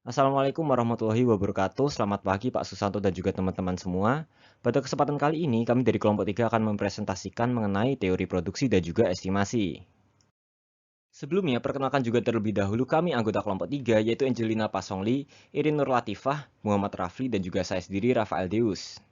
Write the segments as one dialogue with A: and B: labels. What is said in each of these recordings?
A: Assalamualaikum warahmatullahi wabarakatuh. Selamat pagi Pak Susanto dan juga teman-teman semua. Pada kesempatan kali ini, kami dari kelompok 3 akan mempresentasikan mengenai teori produksi dan juga estimasi. Sebelumnya, perkenalkan juga terlebih dahulu kami anggota kelompok 3, yaitu Angelina Pasongli, Irin Nur Latifah, Muhammad Rafli, dan juga saya sendiri, Rafael Deus.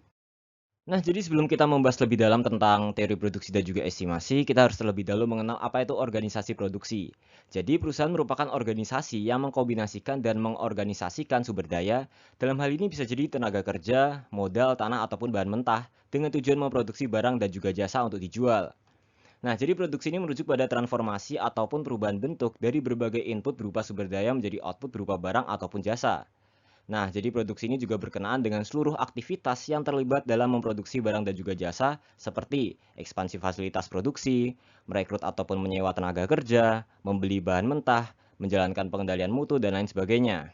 A: Nah, jadi sebelum kita membahas lebih dalam tentang teori produksi dan juga estimasi, kita harus terlebih dahulu mengenal apa itu organisasi produksi. Jadi, perusahaan merupakan organisasi yang mengkombinasikan dan mengorganisasikan sumber daya. Dalam hal ini bisa jadi tenaga kerja, modal, tanah, ataupun bahan mentah dengan tujuan memproduksi barang dan juga jasa untuk dijual. Nah, jadi produksi ini merujuk pada transformasi ataupun perubahan bentuk dari berbagai input berupa sumber daya menjadi output berupa barang ataupun jasa. Nah, jadi produksi ini juga berkenaan dengan seluruh aktivitas yang terlibat dalam memproduksi barang dan juga jasa, seperti ekspansi fasilitas produksi, merekrut ataupun menyewa tenaga kerja, membeli bahan mentah, menjalankan pengendalian mutu, dan lain sebagainya.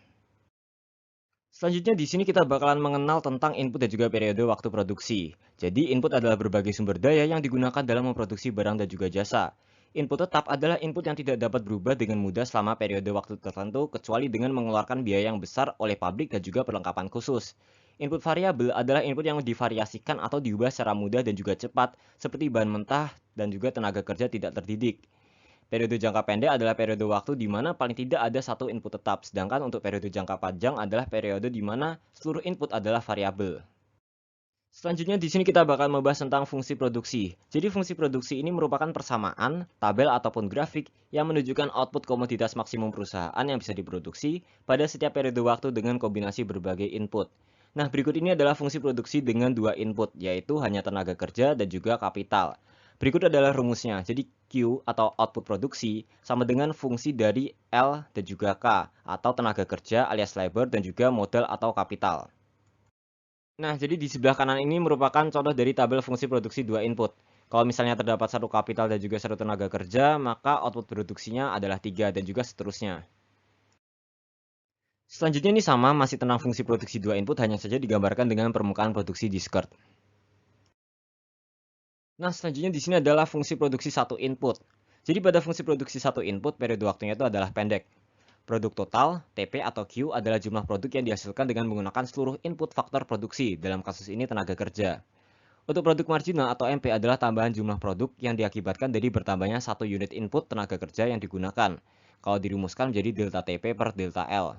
A: Selanjutnya di sini kita bakalan mengenal tentang input dan juga periode waktu produksi. Jadi input adalah berbagai sumber daya yang digunakan dalam memproduksi barang dan juga jasa. Input tetap adalah input yang tidak dapat berubah dengan mudah selama periode waktu tertentu kecuali dengan mengeluarkan biaya yang besar oleh pabrik dan juga perlengkapan khusus. Input variabel adalah input yang divariasikan atau diubah secara mudah dan juga cepat, seperti bahan mentah dan juga tenaga kerja tidak terdidik. Periode jangka pendek adalah periode waktu di mana paling tidak ada satu input tetap, sedangkan untuk periode jangka panjang adalah periode di mana seluruh input adalah variabel. Selanjutnya di sini kita bakal membahas tentang fungsi produksi. Jadi fungsi produksi ini merupakan persamaan, tabel ataupun grafik yang menunjukkan output komoditas maksimum perusahaan yang bisa diproduksi pada setiap periode waktu dengan kombinasi berbagai input. Nah, berikut ini adalah fungsi produksi dengan dua input, yaitu hanya tenaga kerja dan juga kapital. Berikut adalah rumusnya. Jadi Q atau output produksi sama dengan fungsi dari L dan juga K atau tenaga kerja alias labor dan juga modal atau kapital. Nah, jadi di sebelah kanan ini merupakan contoh dari tabel fungsi produksi dua input. Kalau misalnya terdapat satu kapital dan juga satu tenaga kerja, maka output produksinya adalah 3 dan juga seterusnya. Selanjutnya ini sama, masih tentang fungsi produksi dua input, hanya saja digambarkan dengan permukaan produksi di skirt. Nah, selanjutnya di sini adalah fungsi produksi satu input. Jadi pada fungsi produksi satu input, periode waktunya itu adalah pendek. Produk total, TP atau Q, adalah jumlah produk yang dihasilkan dengan menggunakan seluruh input faktor produksi, dalam kasus ini tenaga kerja. Untuk produk marginal atau MP adalah tambahan jumlah produk yang diakibatkan dari bertambahnya satu unit input tenaga kerja yang digunakan. Kalau dirumuskan menjadi delta TP per delta L.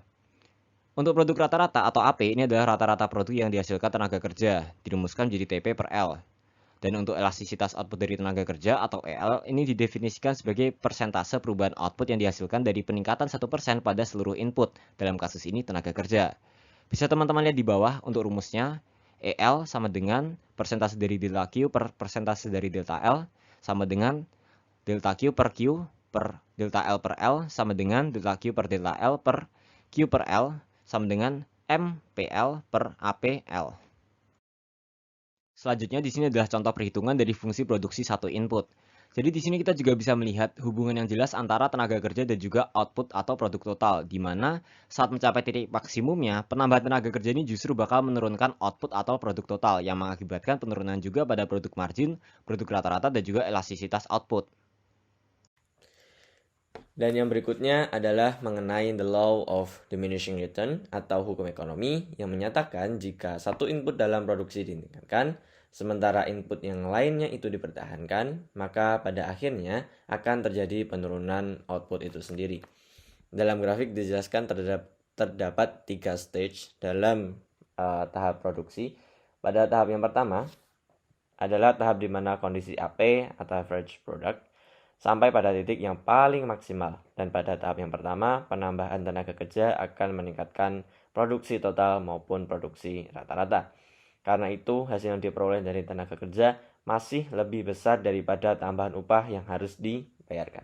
A: Untuk produk rata-rata atau AP ini adalah rata-rata produk yang dihasilkan tenaga kerja, dirumuskan menjadi TP per L. Dan untuk elastisitas output dari tenaga kerja atau EL ini didefinisikan sebagai persentase perubahan output yang dihasilkan dari peningkatan 1% pada seluruh input, dalam kasus ini tenaga kerja. Bisa teman-teman lihat di bawah untuk rumusnya, EL sama dengan persentase dari delta Q per persentase dari delta L sama dengan delta Q per delta L per L sama dengan delta Q per delta L per Q per L sama dengan MPL per APL. Selanjutnya di sini adalah contoh perhitungan dari fungsi produksi satu input. Jadi di sini kita juga bisa melihat hubungan yang jelas antara tenaga kerja dan juga output atau produk total, di mana saat mencapai titik maksimumnya, penambahan tenaga kerja ini justru bakal menurunkan output atau produk total, yang mengakibatkan penurunan juga pada produk margin, produk rata-rata, dan juga elastisitas output.
B: Dan yang berikutnya adalah mengenai the law of diminishing return atau hukum ekonomi yang menyatakan jika satu input dalam produksi ditingkatkan, sementara input yang lainnya itu dipertahankan, maka pada akhirnya akan terjadi penurunan output itu sendiri. Dalam grafik dijelaskan terdapat 3 stage dalam tahap produksi. Pada tahap yang pertama adalah tahap di mana kondisi AP atau average product sampai pada titik yang paling maksimal. Dan pada tahap yang pertama, penambahan tenaga kerja akan meningkatkan produksi total maupun produksi rata-rata. Karena itu, hasil yang diperoleh dari tenaga kerja masih lebih besar daripada tambahan upah yang harus dibayarkan.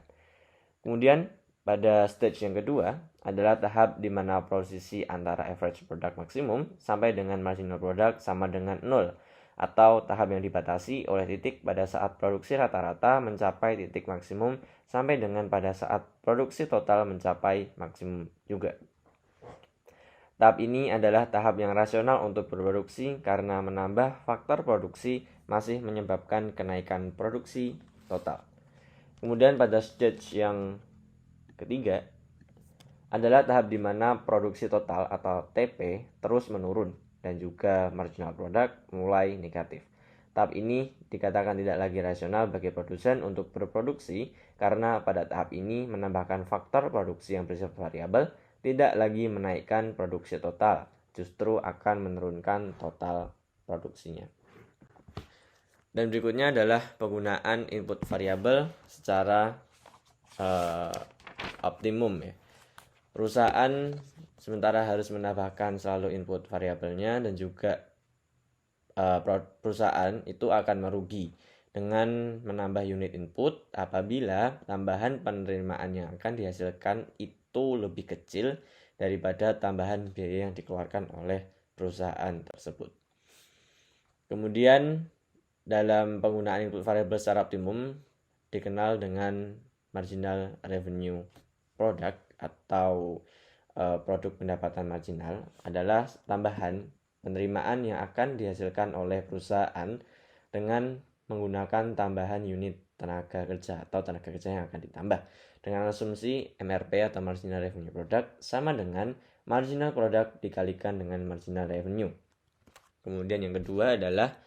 B: Kemudian, pada stage yang kedua adalah tahap di mana posisi antara average product maksimum sampai dengan marginal product sama dengan 0, atau tahap yang dibatasi oleh titik pada saat produksi rata-rata mencapai titik maksimum sampai dengan pada saat produksi total mencapai maksimum juga. Tahap ini adalah tahap yang rasional untuk berproduksi karena menambah faktor produksi masih menyebabkan kenaikan produksi total. Kemudian pada stage yang ketiga adalah tahap di mana produksi total atau TP terus menurun dan juga marginal product mulai negatif. Tahap ini dikatakan tidak lagi rasional bagi produsen untuk berproduksi karena pada tahap ini menambahkan faktor produksi yang bersifat variabel tidak lagi menaikkan produksi total, justru akan menurunkan total produksinya. Dan berikutnya adalah penggunaan input variabel secara optimum ya. Perusahaan sementara harus menambahkan selalu input variabelnya dan juga perusahaan itu akan merugi dengan menambah unit input apabila tambahan penerimaan yang akan dihasilkan itu lebih kecil daripada tambahan biaya yang dikeluarkan oleh perusahaan tersebut. Kemudian dalam penggunaan input variable secara optimum dikenal dengan marginal revenue product atau produk pendapatan marginal adalah tambahan penerimaan yang akan dihasilkan oleh perusahaan dengan menggunakan tambahan unit tenaga kerja atau tenaga kerja yang akan ditambah dengan asumsi MRP atau marginal revenue product sama dengan marginal product dikalikan dengan marginal revenue. Kemudian yang kedua adalah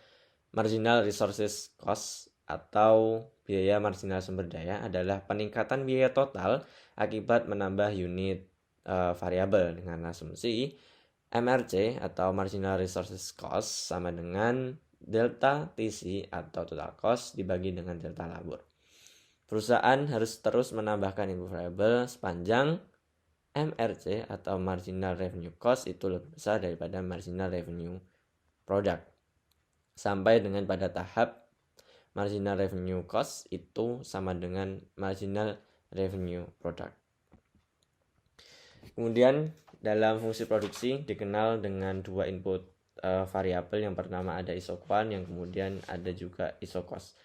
B: marginal resources cost atau biaya marginal sumber daya adalah peningkatan biaya total akibat menambah unit variabel dengan asumsi MRC atau marginal resources cost sama dengan delta TC atau total cost dibagi dengan delta labor. Perusahaan harus terus menambahkan input variable sepanjang MRC atau marginal revenue cost itu lebih besar daripada marginal revenue product. Sampai dengan pada tahap marginal revenue cost itu sama dengan marginal revenue product. Kemudian dalam fungsi produksi dikenal dengan dua input variabel. Yang pertama ada isoquant, yang kemudian ada juga isocost.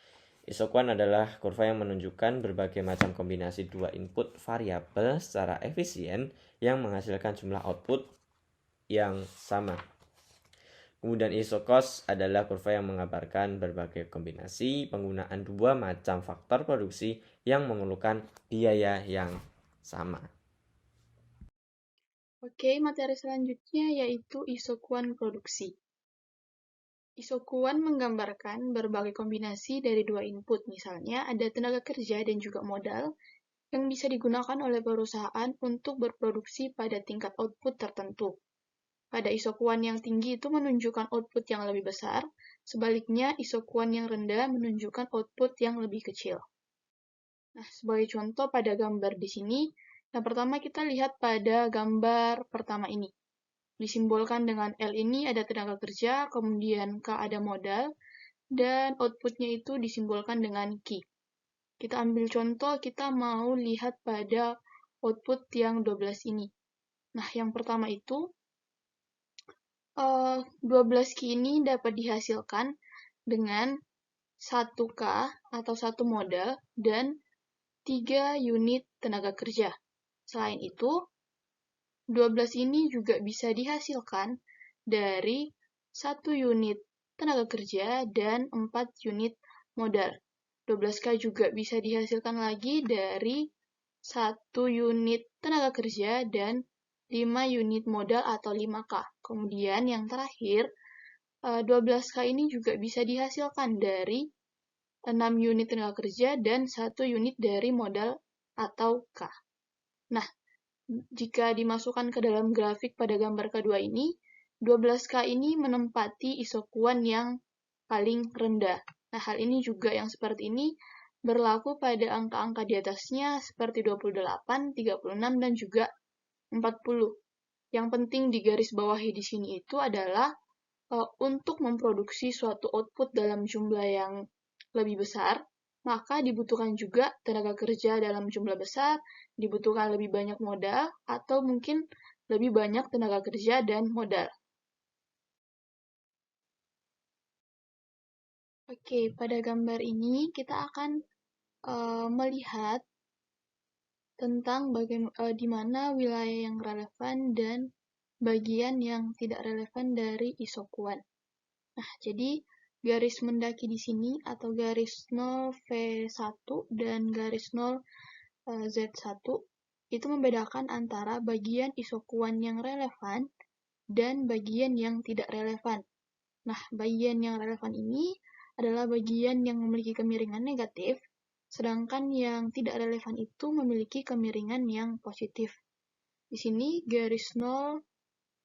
B: Isoquant adalah kurva yang menunjukkan berbagai macam kombinasi dua input variabel secara efisien yang menghasilkan jumlah output yang sama. Kemudian isocost adalah kurva yang mengabarkan berbagai kombinasi penggunaan dua macam faktor produksi yang memerlukan biaya yang sama.
C: Oke, materi selanjutnya yaitu isoquant produksi. Isoquant menggambarkan berbagai kombinasi dari dua input, misalnya ada tenaga kerja dan juga modal yang bisa digunakan oleh perusahaan untuk berproduksi pada tingkat output tertentu. Pada isoquant yang tinggi itu menunjukkan output yang lebih besar, sebaliknya isoquant yang rendah menunjukkan output yang lebih kecil. Nah, sebagai contoh pada gambar di sini, yang pertama kita lihat pada gambar pertama ini. Disimbolkan dengan L ini ada tenaga kerja, kemudian K ada modal, dan outputnya itu disimbolkan dengan Q. Kita ambil contoh, kita mau lihat pada output yang 12 ini. Nah, yang pertama itu, 12 Q ini dapat dihasilkan dengan 1 K atau 1 modal dan 3 unit tenaga kerja. Selain itu, 12 ini juga bisa dihasilkan dari 1 unit tenaga kerja dan 4 unit modal. 12K juga bisa dihasilkan lagi dari 1 unit tenaga kerja dan 5 unit modal atau 5K. Kemudian yang terakhir, 12K ini juga bisa dihasilkan dari 6 unit tenaga kerja dan 1 unit dari modal atau K. Nah, jika dimasukkan ke dalam grafik pada gambar kedua ini, 12K ini menempati isoquant yang paling rendah. Nah, hal ini juga yang seperti ini berlaku pada angka-angka di atasnya seperti 28, 36, dan juga 40. Yang penting digarisbawahi di sini itu adalah untuk memproduksi suatu output dalam jumlah yang lebih besar, maka dibutuhkan juga tenaga kerja dalam jumlah besar, dibutuhkan lebih banyak modal, atau mungkin lebih banyak tenaga kerja dan modal. Oke, pada gambar ini kita akan melihat tentang di mana wilayah yang relevan dan bagian yang tidak relevan dari isoquant. Nah, jadi garis mendaki di sini atau garis 0 V1 dan garis 0 Z1 itu membedakan antara bagian isokuan yang relevan dan bagian yang tidak relevan. Nah, bagian yang relevan ini adalah bagian yang memiliki kemiringan negatif, sedangkan yang tidak relevan itu memiliki kemiringan yang positif. Di sini garis 0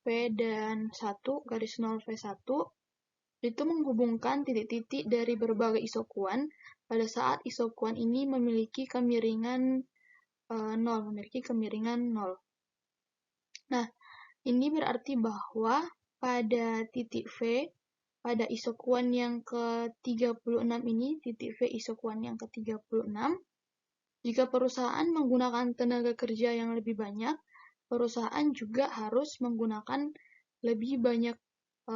C: P dan 1, garis 0 V1, itu menghubungkan titik-titik dari berbagai isokuan pada saat isokuan ini memiliki kemiringan 0, Nah, ini berarti bahwa pada titik V, pada isokuan yang ke-36 ini, titik V isokuan yang ke-36, jika perusahaan menggunakan tenaga kerja yang lebih banyak, perusahaan juga harus menggunakan lebih banyak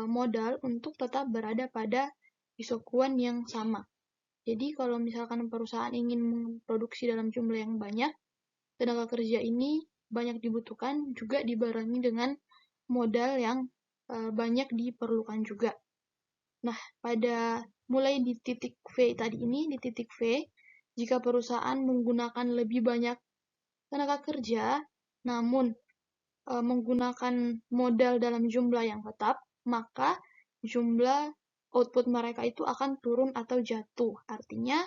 C: modal untuk tetap berada pada isokuan yang sama. Jadi kalau misalkan perusahaan ingin memproduksi dalam jumlah yang banyak, tenaga kerja ini banyak dibutuhkan juga dibarengi dengan modal yang banyak diperlukan juga. Nah, mulai di titik V tadi ini, di titik V, jika perusahaan menggunakan lebih banyak tenaga kerja, namun menggunakan modal dalam jumlah yang tetap, maka jumlah output mereka itu akan turun atau jatuh. Artinya,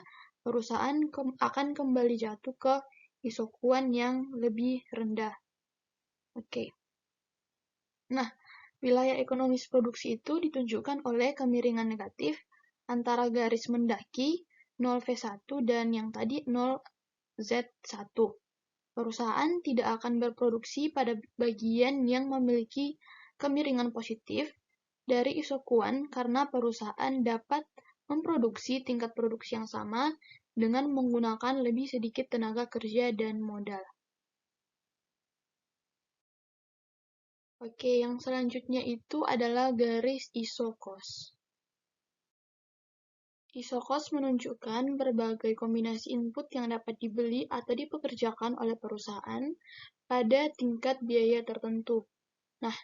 C: perusahaan akan kembali jatuh ke isokuan yang lebih rendah. Oke. Nah, wilayah ekonomis produksi itu ditunjukkan oleh kemiringan negatif antara garis mendaki 0V1 dan yang tadi 0Z1. Perusahaan tidak akan berproduksi pada bagian yang memiliki kemiringan positif dari isokuan karena perusahaan dapat memproduksi tingkat produksi yang sama dengan menggunakan lebih sedikit tenaga kerja dan modal. Oke, yang selanjutnya itu adalah garis isokos. Isokos menunjukkan berbagai kombinasi input yang dapat dibeli atau dipekerjakan oleh perusahaan pada tingkat biaya tertentu. Nah,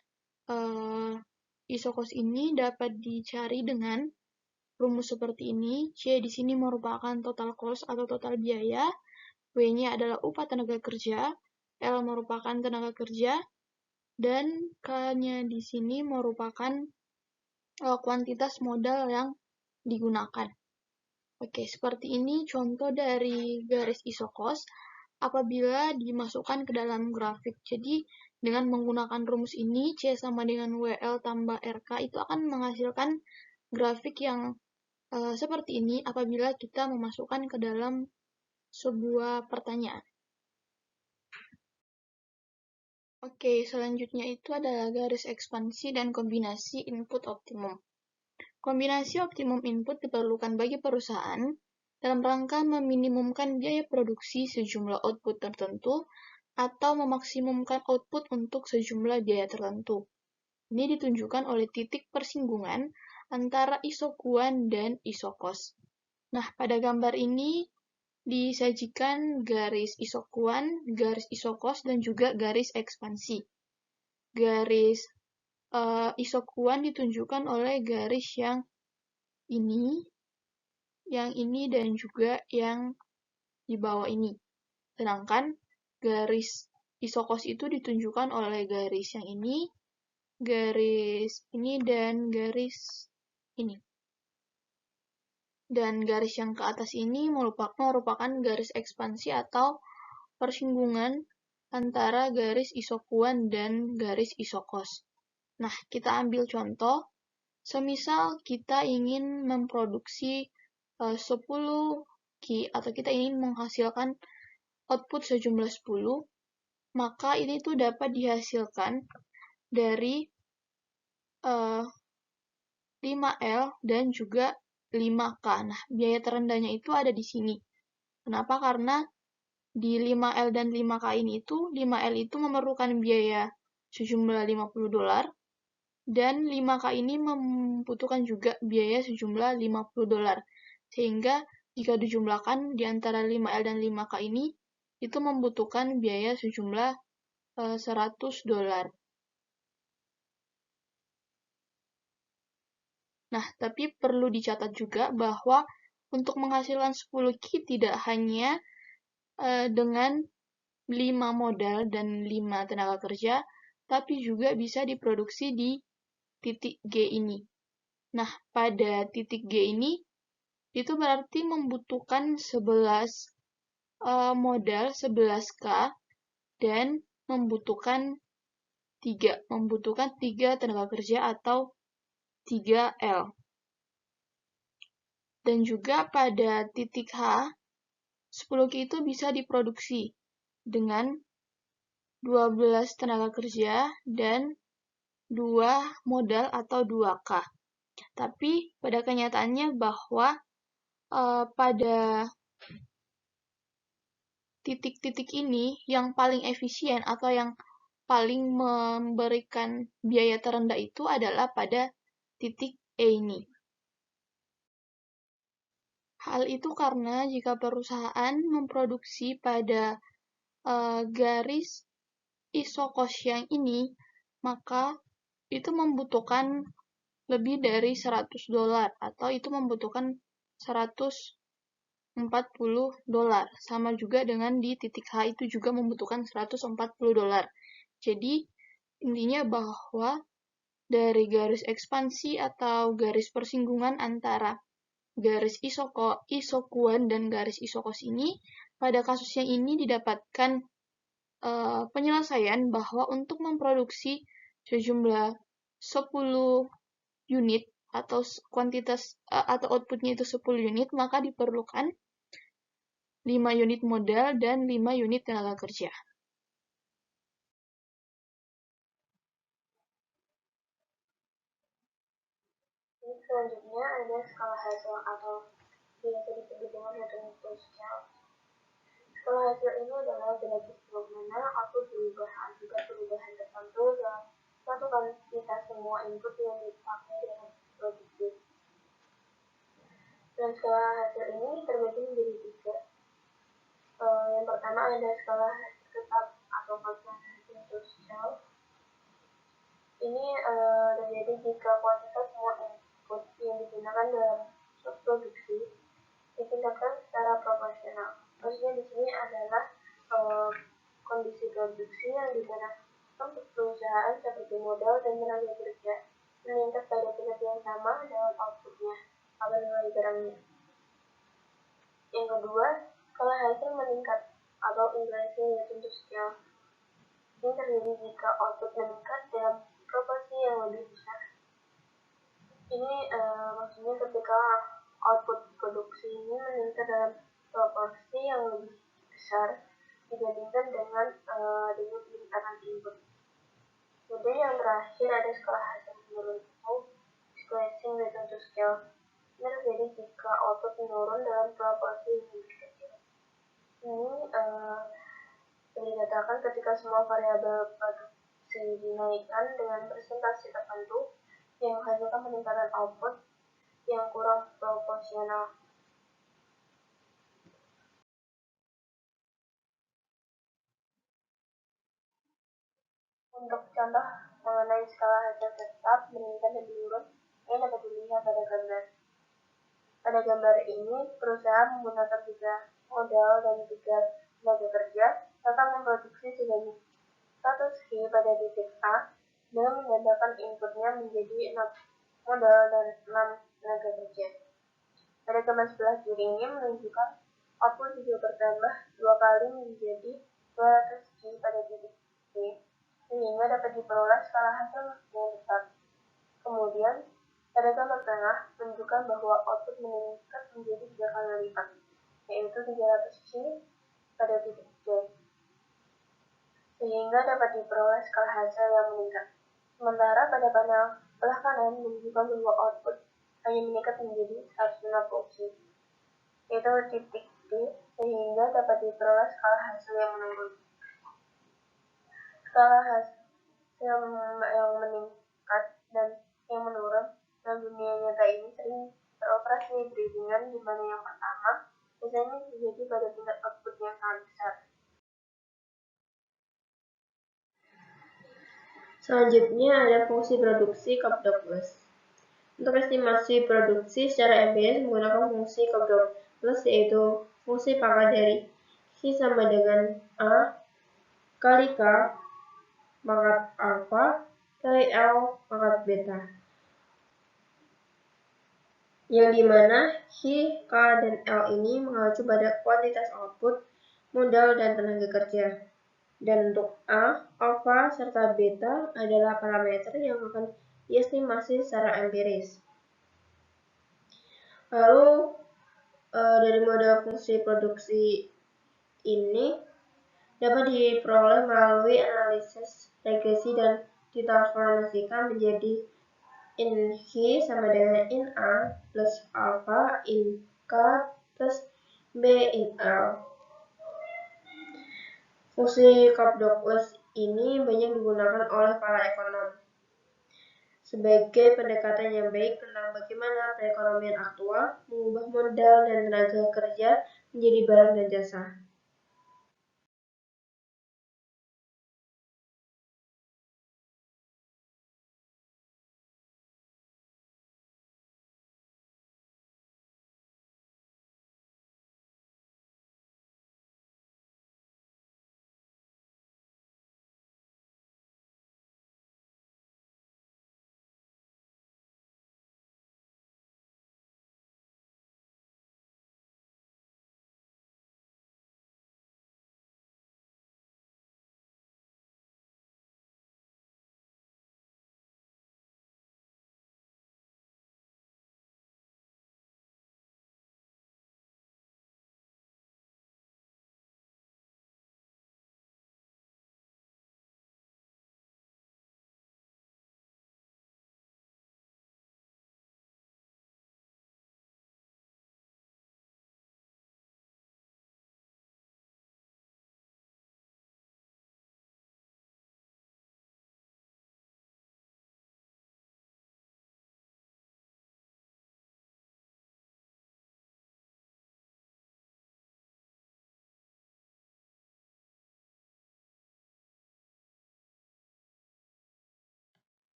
C: isokos ini dapat dicari dengan rumus seperti ini. C di sini merupakan total cost atau total biaya, W-nya adalah upah tenaga kerja, L merupakan tenaga kerja, dan K-nya di sini merupakan kuantitas modal yang digunakan. Oke, seperti ini contoh dari garis isokos apabila dimasukkan ke dalam grafik. Jadi, dengan menggunakan rumus ini, C sama dengan WL tambah RK itu akan menghasilkan grafik yang seperti ini apabila kita memasukkan ke dalam sebuah pertanyaan. Oke, selanjutnya itu adalah garis ekspansi dan kombinasi input optimum. Kombinasi optimum input diperlukan bagi perusahaan dalam rangka meminimumkan biaya produksi sejumlah output tertentu atau memaksimumkan output untuk sejumlah biaya tertentu. Ini ditunjukkan oleh titik persinggungan antara isokuan dan isokos. Nah, pada gambar ini disajikan garis isokuan, garis isokos, dan juga garis ekspansi. Garis isokuan ditunjukkan oleh garis yang ini, dan juga yang di bawah ini. Sedangkan garis isokos itu ditunjukkan oleh garis yang ini, dan garis ini. Dan garis yang ke atas ini merupakan garis ekspansi atau persinggungan antara garis isokuan dan garis isokos. Nah, kita ambil contoh. Semisal kita ingin memproduksi 10 key atau kita ingin menghasilkan output sejumlah 10, maka ini tuh dapat dihasilkan dari 5L dan juga 5K. Nah, biaya terendahnya itu ada di sini. Kenapa? Karena di 5L dan 5K ini itu 5L itu memerlukan biaya sejumlah $50 dan 5K ini membutuhkan juga biaya sejumlah $50. Sehingga jika dijumlahkan di antara 5L dan 5K ini itu membutuhkan biaya sejumlah $100. Nah, tapi perlu dicatat juga bahwa untuk menghasilkan 10 key tidak hanya dengan 5 modal dan 5 tenaga kerja, tapi juga bisa diproduksi di titik G ini. Nah, pada titik G ini, itu berarti membutuhkan 11 modal 11K dan membutuhkan 3 tenaga kerja atau 3L. Dan juga pada titik H, 10Q itu bisa diproduksi dengan 12 tenaga kerja dan 2 modal atau 2K. Tapi pada kenyataannya bahwa pada titik-titik ini yang paling efisien atau yang paling memberikan biaya terendah itu adalah pada titik E ini. Hal itu karena jika perusahaan memproduksi pada garis isokos yang ini, maka itu membutuhkan lebih dari $100 atau itu membutuhkan $140. Sama juga dengan di titik H itu juga membutuhkan $140. Jadi intinya bahwa dari garis ekspansi atau garis persinggungan antara garis isokuan dan garis isokos ini, pada kasus yang ini didapatkan penyelesaian bahwa untuk memproduksi sejumlah 10 unit atau kuantitas atau outputnya itu 10 unit, maka diperlukan 5 unit modal dan 5 unit tenaga kerja.
D: Selanjutnya ada skala hasil atau biasa disebut dengan return to scale. Skala hasil ini adalah grafik bagaimana output berubah akibat perubahan tertentu dalam suatu kuantitas semua input yang dipakai dalam produksi. Dan skala hasil ini terbagi menjadi 3. Yang pertama ada skala tetap atau constant return to scale. Ini terjadi jika kuantitas semua input yang digunakan dalam produksi ditingkatkan secara proporsional. Maksudnya di sini adalah kondisi produksi yang digunakan perusahaan seperti modal dan tenaga kerja meningkat pada tingkat yang sama dalam outputnya atau nilai barangnya. Yang kedua, skala hasil meningkat atau increasing return to scale. Ini terjadi jika output meningkat dalam proporsi yang lebih besar. Ini maksudnya ketika output produksi ini meningkat dalam proporsi yang lebih besar dibandingkan dengan peningkatan input. Kemudian yang terakhir ada skala hasil menurun atau decreasing return to scale. Ini terjadi jika output menurun dalam proporsi yang lebih kecil. Ini dikatakan ketika semua variabel produksi dinaikkan dengan persentase tertentu yang menghasilkan peningkatan output yang kurang proporsional. Untuk contoh mengenai skala hasil tetap meningkat dan menurun, ini dapat dilihat pada gambar. Pada gambar ini, perusahaan menggunakan 3 modal dan 3 tenaga kerja serta memproduksi sebanyak 100K pada titik A dengan menggandakan inputnya menjadi 6 modal dan 6 tenaga kerja. Pada gambar sebelah kiri ini menunjukkan output juga bertambah 2 kali menjadi 200K pada titik B, sehingga dapat diperoleh skala hasil yang tetap. Kemudian, pada gambar tengah menunjukkan bahwa output meningkat menjadi 3 kali lipat, yaitu 300K pada titik J, sehingga dapat diperoleh skala hasil yang meningkat. Sementara pada panel sebelah kanan menunjukkan bahwa output hanya meningkat menjadi 150K, yaitu titik D, sehingga dapat diperoleh skala hasil yang menurun. Skala hasil yang meningkat dan yang menurun dalam dunia nyata ini sering beroperasi beriringan, di mana yang pertama biasanya terjadi pada tingkat output yang sangat besar. Selanjutnya ada fungsi produksi Cobb-Douglas. Untuk estimasi produksi secara empiris menggunakan fungsi Cobb-Douglas, yaitu fungsi pangkat dari Q sama dengan A kali K pangkat alfa kali L pangkat beta, yang dimana I, K, dan L ini mengacu pada kuantitas output, modal, dan tenaga kerja. Dan untuk A, alfa, serta beta adalah parameter yang akan diestimasi secara empiris. Lalu dari model fungsi produksi ini dapat diperoleh melalui analisis regresi dan ditransformasikan menjadi in I sama dengan in A plus alpha in K plus B in L. Fungsi Cobb-Douglas ini banyak digunakan oleh para ekonom sebagai pendekatan yang baik tentang bagaimana perekonomian aktual mengubah modal dan tenaga kerja menjadi barang dan jasa.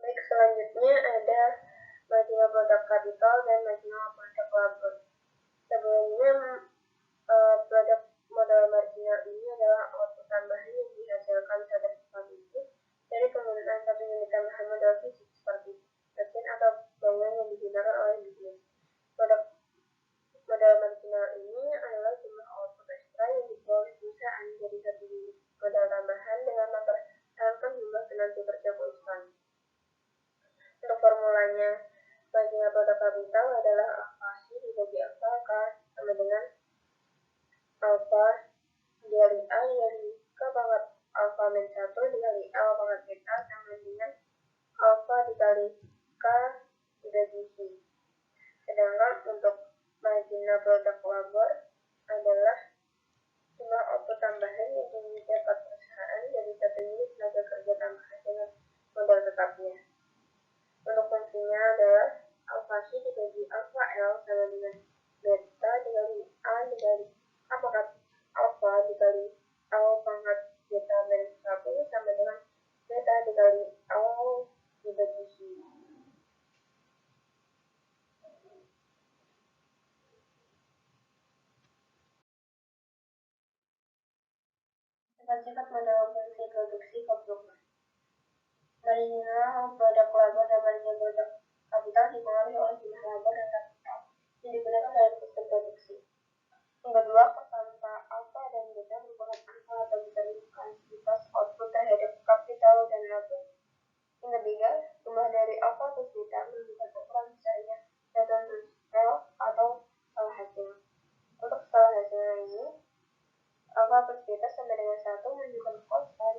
D: Baik, selanjutnya ada marginal product capital dan marginal product labor. Sebelumnya produk modal marginal ini adalah output tambahan yang dihasilkan pada pabrik dari penggunaan satu unit tambahan modal fisik seperti mesin atau bangunan yang digunakan oleh bisnis. Produk modal marginal ini adalah jumlah output ekstra yang diperoleh perusahaan dari satu unit modal tambahan dengan mempertahankan jumlah tenaga kerja konstan. Untuk formulanya, marginal produk kapital adalah alfa I dibagi alfa K sama dengan alfa dikali A dikali K pangkat alfa min 1 dikali L pangkat beta sama dengan alfa dikali K dibagi I. Sedangkan untuk marginal produk labor adalah jumlah output tambahan yang didapat perusahaan dari satu unit tenaga kerja tambahan dengan modal tetapnya. Untuk fungsinya adalah alfa I dibagi alfa L sama dengan beta dikali A dikali A pangkat alfa dikali L pangkat beta min 1 sama dengan beta dikali L dibagi I. Sifat-sifat modal fungsi produksi Cobb-Douglas. Marginal produk labor dan marginal produk kapital dipengaruhi oleh jumlah labor dan kapital yang digunakan dalam sistem produksi. Yang kedua, konstanta alfa dan beta merupakan angka atau intensitas output terhadap kapital dan labor. Yang ketiga, jumlah dari alfa plus beta menunjukkan ukuran besarnya Return scale atau skala hasil. Untuk skala hasilnya ini, alfa plus beta sama dengan 1 menunjukkan konstan,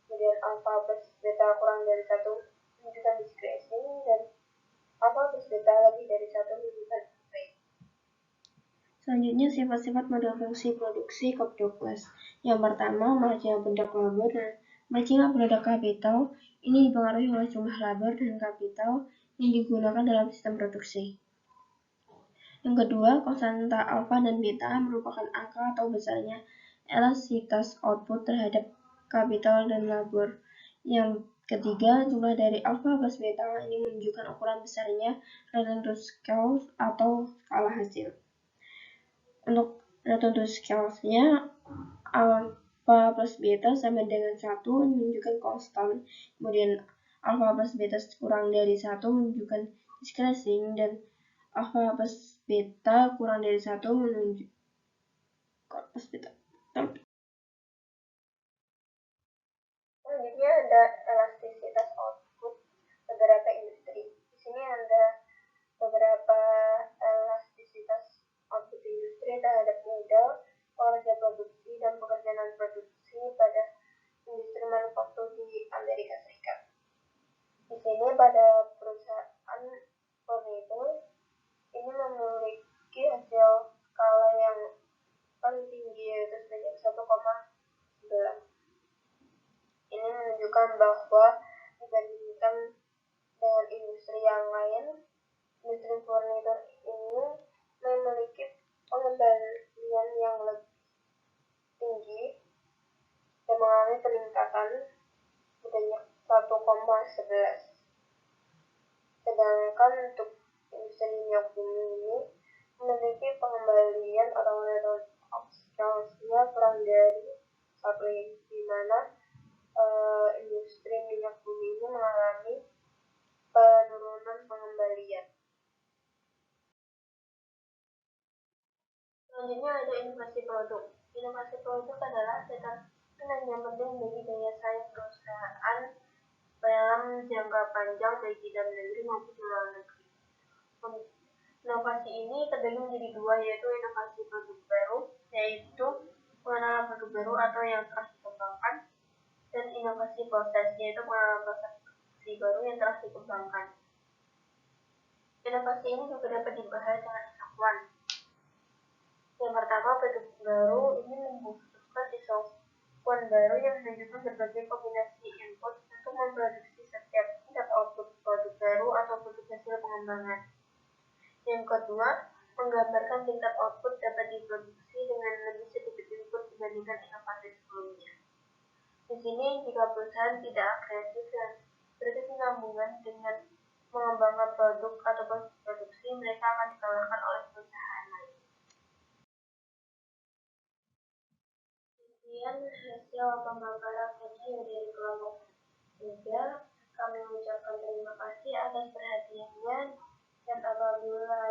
D: kemudian alfa plus beta kurang dari 1 menunjukkan discretion, dan alfa plus beta lebih dari 1 menunjukkan rate. Selanjutnya, sifat-sifat modal fungsi produksi Cobb-Douglas. Yang pertama, marginal produk labor dan marginal produk kapital. Ini dipengaruhi oleh jumlah labor dan kapital yang digunakan dalam sistem produksi. Yang kedua, konstanta alfa dan beta merupakan angka atau besarnya elastisitas output terhadap kapital dan labor. Yang ketiga, jumlah dari alfa plus beta ini menunjukkan ukuran besarnya return to scale atau skala hasil. Untuk return to scale-nya, alfa plus beta sama dengan 1 menunjukkan konstan, kemudian alfa plus beta kurang dari 1 menunjukkan discreasing, dan alfa plus beta kurang dari 1 menunjukkan plus beta.
C: Selanjutnya ada elastisitas output beberapa industri. Di sini ada beberapa elastisitas output industri terhadap modal, pekerja produksi, dan pekerja non-produksi pada industri manufaktur di Amerika Serikat. Di sini pada perusahaan Tornado ini memiliki hasil skala yang paling tinggi, yaitu sebanyak 1,11. Ini menunjukkan bahwa dibandingkan dengan industri yang lain, industri furnitur ini memiliki pengembalian yang lebih tinggi dan mengalami peningkatan sebanyak 1,11. Sedangkan untuk industri minyak bumi ini memiliki pengembalian atau rate of sales-nya kurang dari 1, di mana industri minyak bumi ini mengalami penurunan pengembalian. Selanjutnya ada inovasi produk. Inovasi produk adalah determinan yang penting bagi daya saing perusahaan dalam jangka panjang baik di dalam negeri maupun di luar negeri. Inovasi ini terbagi menjadi dua, yaitu inovasi produk baru, yaitu pengenalan produk baru atau yang telah dikembangkan, dan inovasi proses, yaitu pengenalan proses produksi baru yang telah dikembangkan. Inovasi ini juga dapat dibahas dengan kesatuan. Yang pertama, produk baru ini membutuhkan kesatuan baru yang menunjukkan berbagai kombinasi input untuk memproduksi setiap tingkat output produk baru atau produk hasil pengembangan. Yang kedua, menggambarkan tingkat output dapat diproduksi dengan lebih sedikit input dibandingkan inovasi sebelumnya. Di sini, jika perusahaan tidak agresif dan berkesinambungan dengan mengembangkan produk atau produksi, mereka akan dikalahkan oleh perusahaan lain. Kemudian hasil pemaparan video dari kelompok 3, kami mengucapkan terima kasih atas perhatiannya, dan apabila